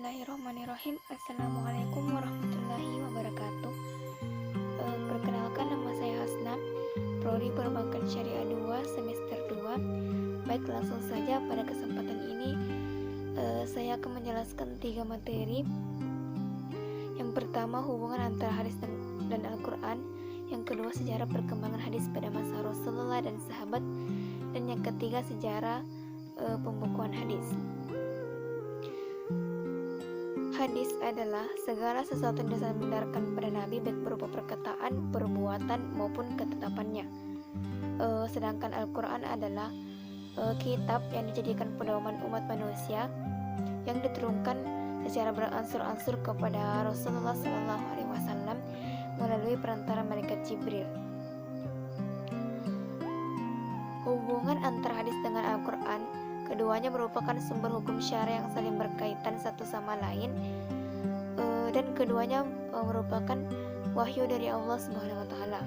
Bismillahirrahmanirrahim. Assalamualaikum warahmatullahi wabarakatuh. Perkenalkan, nama saya Hasna, Prodi Perbankan Syariah 2 semester 2. Baik, langsung saja pada kesempatan ini saya akan menjelaskan 3 materi. Yang pertama, hubungan antara hadis dan Al-Quran. Yang kedua, sejarah perkembangan hadis pada masa Rasulullah dan sahabat. Dan yang ketiga, sejarah pembukuan hadis. Hadis adalah segala sesuatu yang disandarkan pada Nabi, baik berupa perkataan, perbuatan, maupun ketetapannya. Sedangkan Al-Quran adalah kitab yang dijadikan pedoman umat manusia yang diturunkan secara beransur-ansur kepada Rasulullah SAW melalui perantara malaikat Jibril. Hubungan antara hadis dengan Al-Quran, keduanya merupakan sumber hukum syara yang saling berkaitan satu sama lain, dan keduanya merupakan wahyu dari Allah Subhanahu wa taala.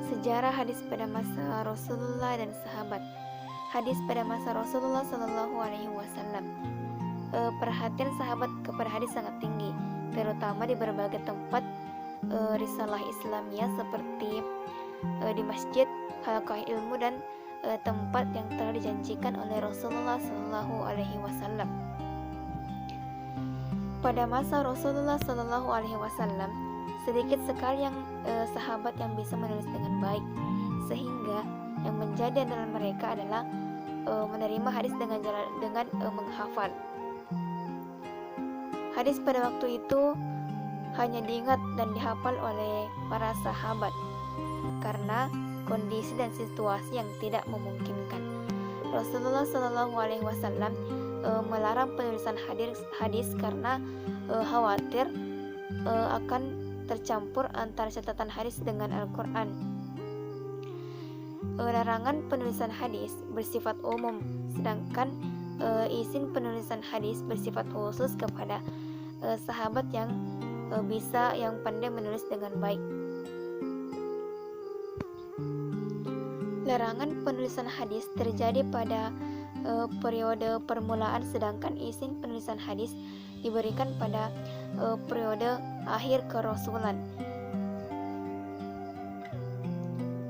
Sejarah hadis pada masa Rasulullah dan sahabat. Hadis pada masa Rasulullah Shallallahu alaihi wasallam. Perhatian sahabat kepada hadis sangat tinggi, terutama di berbagai tempat risalah Islamiyah seperti di masjid, halaqah ilmu, dan tempat yang telah dijanjikan oleh Rasulullah Shallallahu alaihi wasallam. Pada masa Rasulullah Shallallahu alaihi wasallam, sedikit sekali yang sahabat yang bisa menulis dengan baik, sehingga yang menjadi andalan mereka adalah menerima hadis dengan menghafal. Hadis pada waktu itu hanya diingat dan dihafal oleh para sahabat karena kondisi dan situasi yang tidak memungkinkan. Rasulullah Shallallahu alaihi wasallam melarang penulisan hadis karena khawatir akan tercampur antara catatan hadis dengan Al-Quran. Larangan penulisan hadis bersifat umum, sedangkan izin penulisan hadis bersifat khusus kepada sahabat yang pandai menulis dengan baik. Larangan penulisan hadis terjadi pada periode permulaan, sedangkan izin penulisan hadis diberikan pada periode akhir kerasulan.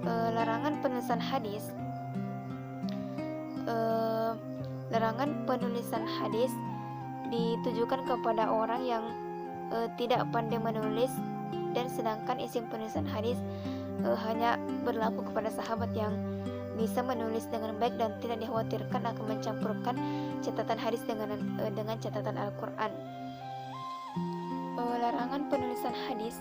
Larangan penulisan hadis ditujukan kepada orang yang tidak pandai menulis, dan sedangkan izin penulisan hadis hanya berlaku kepada sahabat yang bisa menulis dengan baik dan tidak dikhawatirkan akan mencampurkan catatan hadis dengan catatan Al-Quran. Larangan penulisan hadis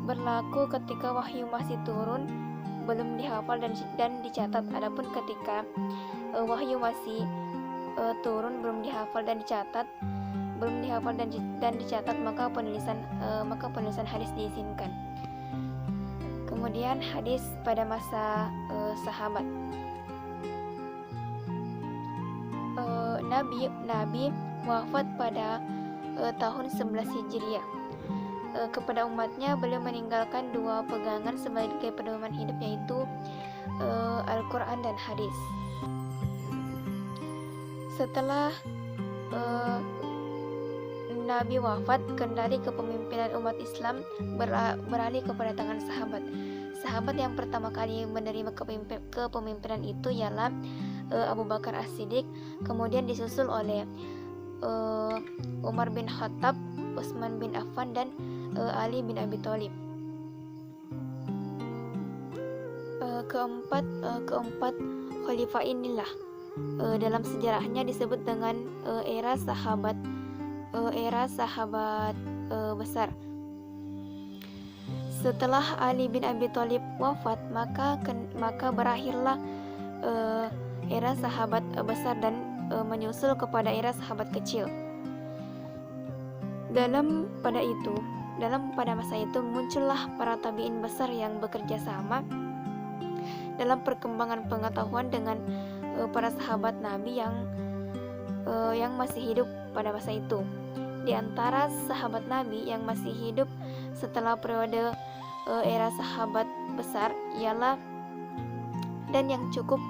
berlaku ketika wahyu masih turun, belum dihafal dan dicatat. Adapun ketika wahyu masih turun, belum dihafal dan dicatat, maka penulisan hadis diizinkan. Kemudian hadis pada masa sahabat. Nabi wafat pada tahun 11 Hijriah. Kepada umatnya beliau meninggalkan 2 pegangan sebagai pedoman hidup, yaitu Al-Quran dan hadis. Setelah Nabi wafat, kendali kepemimpinan umat Islam beralih kepada tangan sahabat. Sahabat yang pertama kali menerima kepemimpinan itu ialah Abu Bakar As-Siddiq, kemudian disusul oleh Umar bin Khattab, Utsman bin Affan, dan Ali bin Abi Thalib. Keempat khalifah inilah dalam sejarahnya disebut dengan era sahabat besar. Setelah Ali bin Abi Thalib wafat, maka berakhirlah era sahabat besar dan menyusul kepada era sahabat kecil. Pada masa itu muncullah para tabi'in besar yang bekerja sama dalam perkembangan pengetahuan dengan para sahabat Nabi yang masih hidup pada masa itu. Di antara sahabat Nabi yang masih hidup setelah periode era sahabat besar ialah dan yang cukup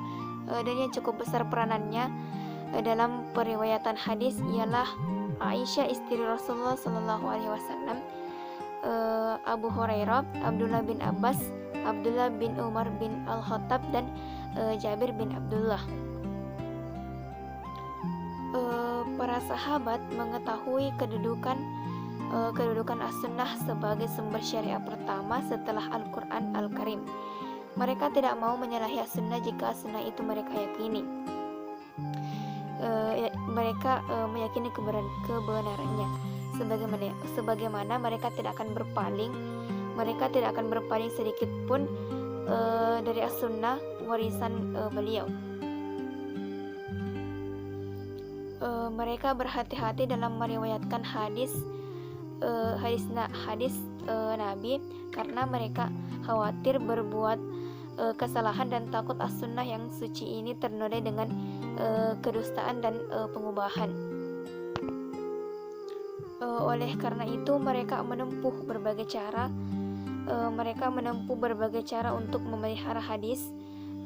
besar peranannya dalam periwayatan hadis ialah Aisyah istri Rasulullah Shallallahu Alaihi Wasallam, Abu Hurairah, Abdullah bin Abbas, Abdullah bin Umar bin Al-Khattab, dan Jabir bin Abdullah. Para sahabat mengetahui kedudukan As-Sunnah sebagai sumber syariah pertama setelah Al-Quran Al-Karim. Mereka tidak mau menyalahi As-Sunnah jika As-Sunnah itu mereka yakini. Mereka meyakini kebenarannya. Sebagaimana mereka tidak akan berpaling sedikit pun dari As-Sunnah, warisan beliau. Mereka berhati-hati dalam meriwayatkan hadis Nabi karena mereka khawatir berbuat kesalahan dan takut As-Sunnah yang suci ini ternodai dengan kedustaan dan pengubahan. Oleh karena itu mereka menempuh berbagai cara untuk memelihara hadis.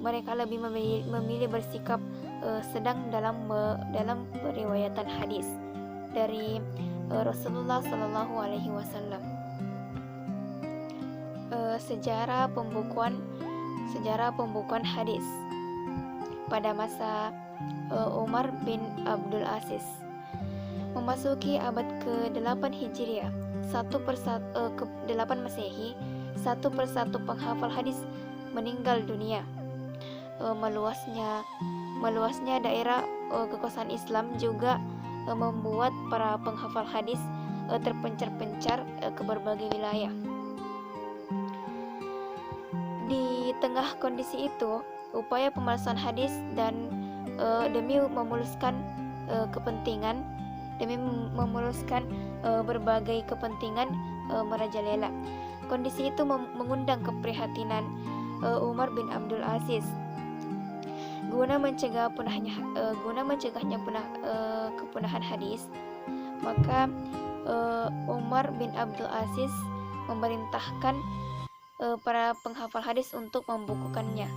Mereka lebih memilih bersikap sedang dalam periwayatan hadis dari Rasulullah Shallallahu Alaihi Wasallam. Sejarah pembukuan hadis pada masa Umar bin Abdul Aziz. Memasuki abad ke-8 Hijriah, ke-8 Masehi, satu persatu penghafal hadis meninggal dunia. Meluasnya daerah kekuasaan Islam juga membuat para penghafal hadis terpencar-pencar ke berbagai wilayah. Di tengah kondisi itu, upaya pemalsuan hadis dan demi memuluskan berbagai kepentingan merajalela. Kondisi itu mengundang keprihatinan Umar bin Abdul Aziz. Guna mencegahnya kepunahan hadis, maka Umar bin Abdul Aziz memerintahkan para penghafal hadis untuk membukukannya.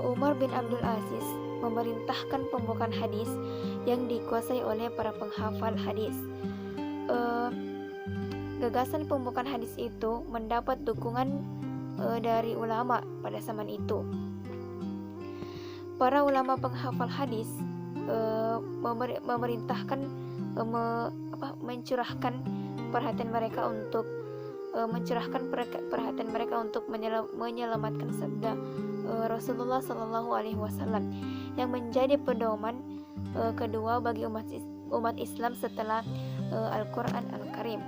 Umar bin Abdul Aziz memerintahkan pembukaan hadis yang dikuasai oleh para penghafal hadis. Gagasan pembukaan hadis itu mendapat dukungan dari ulama pada zaman itu. Para ulama penghafal hadis mencurahkan perhatian mereka untuk menyelamatkan sabda Rasulullah Shallallahu Alaihi Wasallam yang menjadi pedoman kedua bagi umat Islam setelah Al-Quran Al-Karim.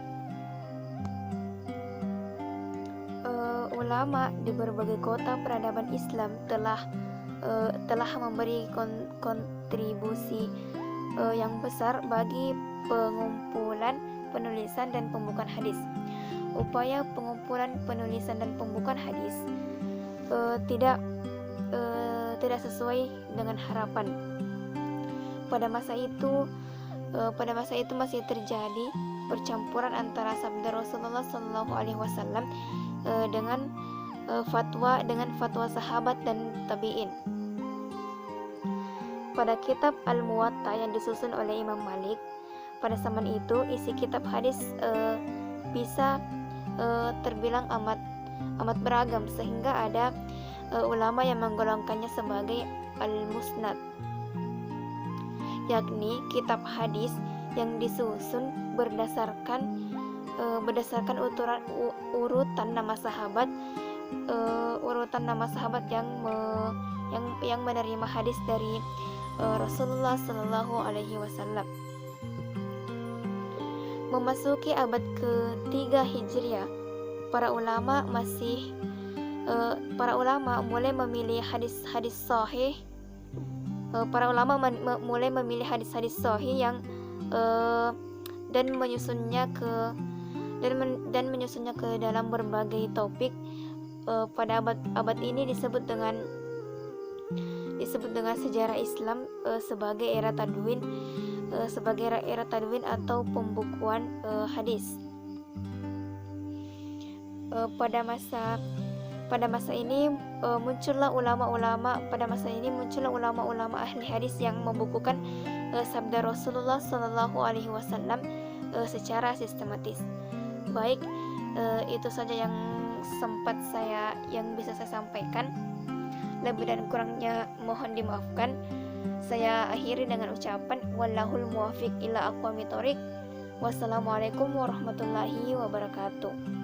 Ulama di berbagai kota peradaban Islam telah memberi kontribusi yang besar bagi pengumpulan, penulisan, dan pembukaan hadis. Upaya pengumpulan, penulisan, dan pembukaan hadis tidak sesuai dengan harapan. Pada masa itu masih terjadi percampuran antara sabda Rasulullah Shallallahu Alaihi Wasallam dengan fatwa sahabat dan tabi'in. Pada kitab Al-Muwatta yang disusun oleh Imam Malik pada zaman itu, isi kitab hadis bisa terbilang amat beragam, sehingga ada ulama yang menggolongkannya sebagai Al-Musnad, yakni kitab hadis yang disusun berdasarkan urutan nama sahabat yang menerima hadis dari Rasulullah Shallallahu Alaihi Wasallam. Memasuki abad ke-3 Hijriah, para ulama mulai memilih hadis-hadis sahih. Yang dan menyusunnya ke dalam berbagai topik. Pada abad ini disebut dengan sejarah Islam sebagai era tadwin atau pembukuan hadis. Pada masa ini muncullah ulama-ulama pada masa ini, muncullah ulama-ulama ahli hadis yang membukukan sabda Rasulullah Shallallahu Alaihi Wasallam secara sistematis. Baik, itu saja yang bisa saya sampaikan. Lebih dan kurangnya mohon dimaafkan. Saya akhiri dengan ucapan wallahul muwaffiq ila aqwamit thoriq. Wassalamualaikum warahmatullahi wabarakatuh.